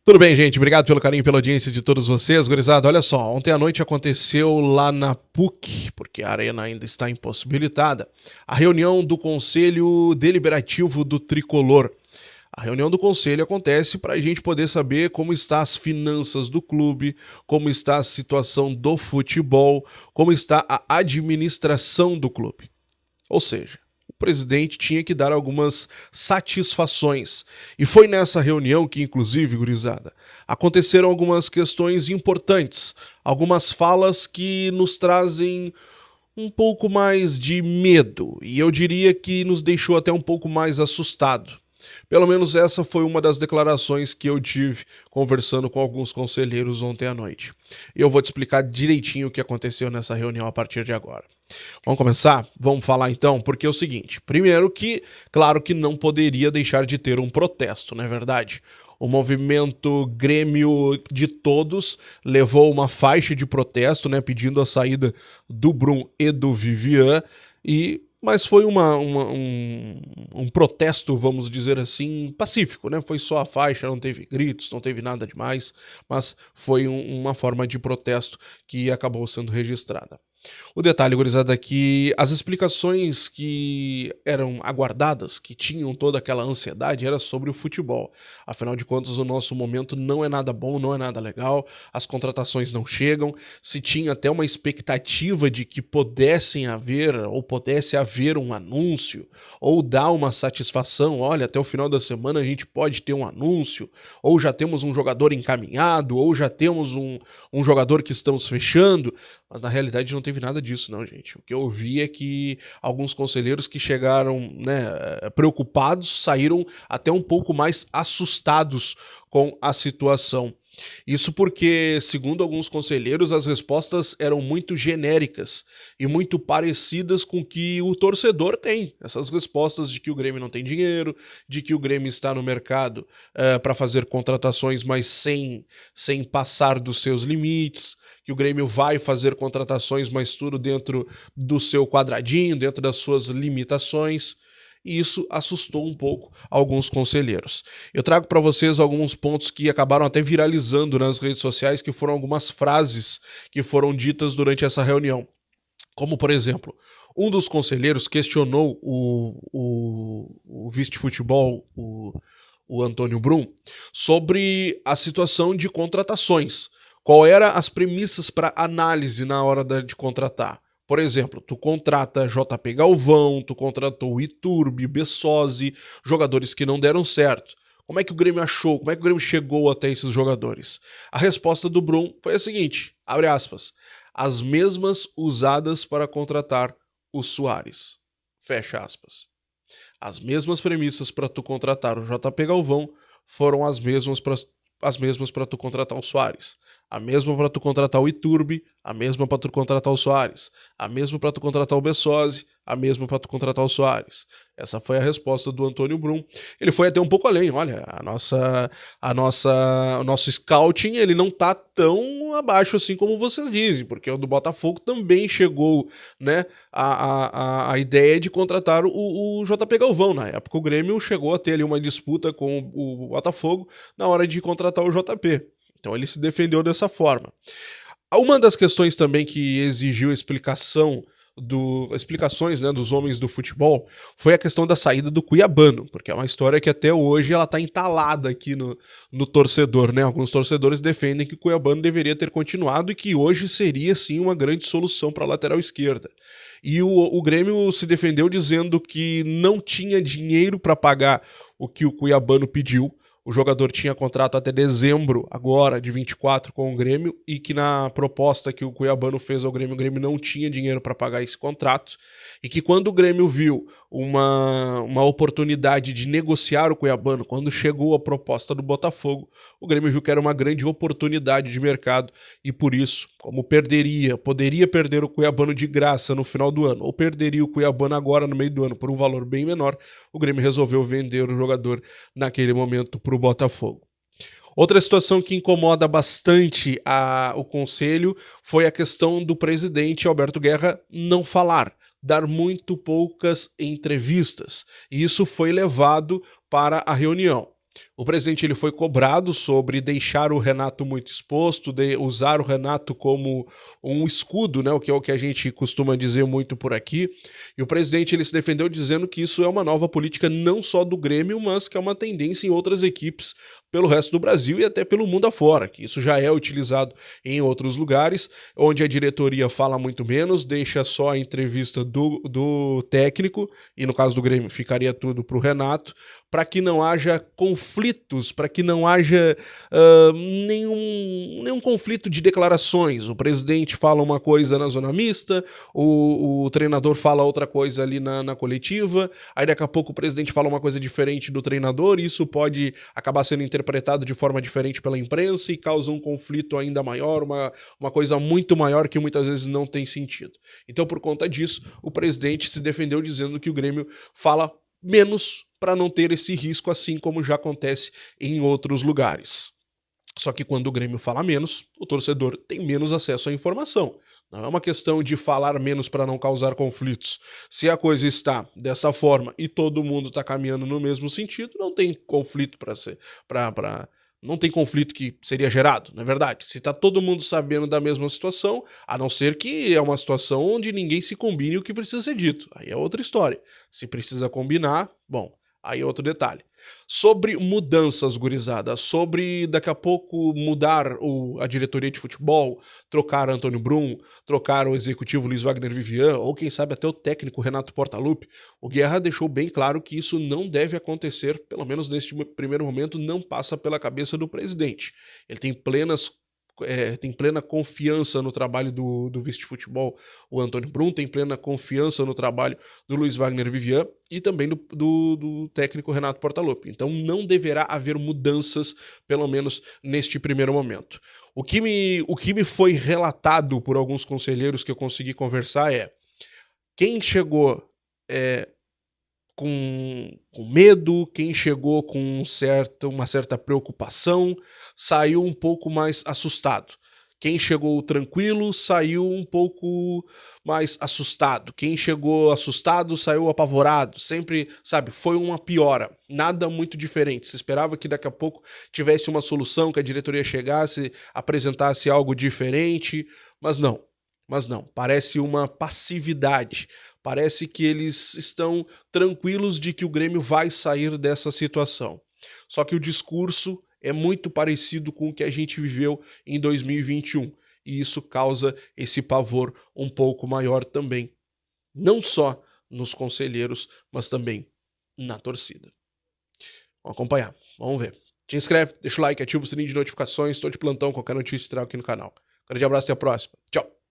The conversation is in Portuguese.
Tudo bem, gente? Obrigado pelo carinho e pela audiência de todos vocês. Gurizada, olha só, ontem à noite aconteceu lá na PUC, porque a arena ainda está impossibilitada, a reunião do Conselho Deliberativo do Tricolor. A reunião do conselho acontece para a gente poder saber como estão as finanças do clube, como está a situação do futebol, como está a administração do clube. Ou seja, o presidente tinha que dar algumas satisfações. E foi nessa reunião que, inclusive, gurizada, aconteceram algumas questões importantes, algumas falas que nos trazem um pouco mais de medo, e eu diria que nos deixou até um pouco mais assustado. Pelo menos essa foi uma das declarações que eu tive conversando com alguns conselheiros ontem à noite. E eu vou te explicar direitinho o que aconteceu nessa reunião a partir de agora. Vamos começar? Vamos falar então, porque é o seguinte: primeiro que, claro que não poderia deixar de ter um protesto, não é verdade? O movimento Grêmio de Todos levou uma faixa de protesto, né, pedindo a saída do Brum e do Vivian, mas foi um protesto, vamos dizer assim, pacífico, né? Foi só a faixa, não teve gritos, não teve nada demais, mas foi uma forma de protesto que acabou sendo registrada. O detalhe, gurizada, é que as explicações que eram aguardadas, que tinham toda aquela ansiedade, era sobre o futebol. Afinal de contas, o nosso momento não é nada bom, não é nada legal, as contratações não chegam, se tinha até uma expectativa de que pudesse haver um anúncio, ou dar uma satisfação, olha, até o final da semana a gente pode ter um anúncio, ou já temos um jogador encaminhado, ou já temos um jogador que estamos fechando, mas na realidade não teve nada disso, não, gente. O que eu ouvi é que alguns conselheiros que chegaram, né, preocupados, saíram até um pouco mais assustados com a situação. Isso porque, segundo alguns conselheiros, as respostas eram muito genéricas e muito parecidas com o que o torcedor tem. Essas respostas de que o Grêmio não tem dinheiro, de que o Grêmio está no mercado para fazer contratações, mas sem passar dos seus limites, que o Grêmio vai fazer contratações, mas tudo dentro do seu quadradinho, dentro das suas limitações. E isso assustou um pouco alguns conselheiros. Eu trago para vocês alguns pontos que acabaram até viralizando nas redes sociais, que foram algumas frases que foram ditas durante essa reunião. Como, por exemplo, um dos conselheiros questionou o vice-futebol, o Antônio Brum, sobre a situação de contratações. Qual eram as premissas para análise na hora de contratar? Por exemplo, tu contrata JP Galvão, tu contratou o Iturbe, Bessosi, jogadores que não deram certo. Como é que o Grêmio achou? Como é que o Grêmio chegou até esses jogadores? A resposta do Brum foi a seguinte, abre aspas, as mesmas usadas para contratar o Soares. Fecha aspas. As mesmas premissas para tu contratar o JP Galvão foram as mesmas para tu contratar o Soares. A mesma para tu contratar o Iturbe, a mesma para tu contratar o Soares, a mesma para tu contratar o Bessosi, a mesma para tu contratar o Soares. Essa foi a resposta do Antônio Brum. Ele foi até um pouco além, olha, o nosso scouting, ele não tá tão abaixo assim como vocês dizem, porque o do Botafogo também chegou, né, a ideia de contratar o JP Galvão. Na época o Grêmio chegou a ter ali uma disputa com o Botafogo na hora de contratar o JP. Então ele se defendeu dessa forma. Uma das questões também que exigiu explicações, né, dos homens do futebol foi a questão da saída do Cuiabano, porque é uma história que até hoje ela tá entalada aqui no torcedor, né? Alguns torcedores defendem que o Cuiabano deveria ter continuado e que hoje seria sim uma grande solução para a lateral esquerda. E o Grêmio se defendeu dizendo que não tinha dinheiro para pagar o que o Cuiabano pediu. O jogador tinha contrato até dezembro, agora, de 24, com o Grêmio, e que na proposta que o Cuiabano fez ao Grêmio, o Grêmio não tinha dinheiro para pagar esse contrato, e que quando o Grêmio viu uma oportunidade de negociar o Cuiabano, quando chegou a proposta do Botafogo, o Grêmio viu que era uma grande oportunidade de mercado, e por isso, como poderia perder o Cuiabano de graça no final do ano, ou perderia o Cuiabano agora no meio do ano por um valor bem menor, o Grêmio resolveu vender o jogador naquele momento para o Botafogo. Outra situação que incomoda bastante o Conselho foi a questão do presidente Alberto Guerra não falar, dar muito poucas entrevistas. E isso foi levado para a reunião. O presidente ele foi cobrado sobre deixar o Renato muito exposto, de usar o Renato como um escudo, né, o que é o que a gente costuma dizer muito por aqui. E o presidente ele se defendeu dizendo que isso é uma nova política não só do Grêmio, mas que é uma tendência em outras equipes pelo resto do Brasil e até pelo mundo afora, que isso já é utilizado em outros lugares, onde a diretoria fala muito menos, deixa só a entrevista do técnico, e no caso do Grêmio ficaria tudo para o Renato, para que não haja conflitos, para que não haja nenhum conflito de declarações. O presidente fala uma coisa na zona mista, o treinador fala outra coisa ali na coletiva, aí daqui a pouco o presidente fala uma coisa diferente do treinador, e isso pode acabar sendo interpretado de forma diferente pela imprensa e causa um conflito ainda maior, uma coisa muito maior que muitas vezes não tem sentido. Então, por conta disso, o presidente se defendeu dizendo que o Grêmio fala menos para não ter esse risco, assim como já acontece em outros lugares. Só que quando o Grêmio fala menos, o torcedor tem menos acesso à informação. Não é uma questão de falar menos para não causar conflitos. Se a coisa está dessa forma e todo mundo está caminhando no mesmo sentido, não tem conflito não tem conflito que seria gerado, não é verdade? Se está todo mundo sabendo da mesma situação, a não ser que é uma situação onde ninguém se combine o que precisa ser dito. Aí é outra história. Se precisa combinar, bom, aí é outro detalhe. Sobre mudanças, gurizada, sobre daqui a pouco mudar a diretoria de futebol, trocar Antônio Brum, trocar o executivo Luiz Wagner Vivian, ou quem sabe até o técnico Renato Portaluppi, o Guerra deixou bem claro que isso não deve acontecer, pelo menos neste primeiro momento, não passa pela cabeça do presidente. Ele tem plena confiança no trabalho do vice-futebol, o Antônio Brum, tem plena confiança no trabalho do Luiz Wagner Vivian e também do técnico Renato Portaluppi. Então não deverá haver mudanças, pelo menos neste primeiro momento. O que me foi relatado por alguns conselheiros que eu consegui conversar é quem chegou com medo, quem chegou com uma certa preocupação, saiu um pouco mais assustado. Quem chegou tranquilo, saiu um pouco mais assustado. Quem chegou assustado, saiu apavorado. Sempre, sabe, foi uma piora. Nada muito diferente. Se esperava que daqui a pouco tivesse uma solução, que a diretoria chegasse, apresentasse algo diferente, mas não. Parece uma passividade. Parece que eles estão tranquilos de que o Grêmio vai sair dessa situação. Só que o discurso é muito parecido com o que a gente viveu em 2021. E isso causa esse pavor um pouco maior também. Não só nos conselheiros, mas também na torcida. Vamos acompanhar, vamos ver. Te inscreve, deixa o like, ativa o sininho de notificações. Estou de plantão, qualquer notícia trago aqui no canal. Grande abraço e até a próxima. Tchau.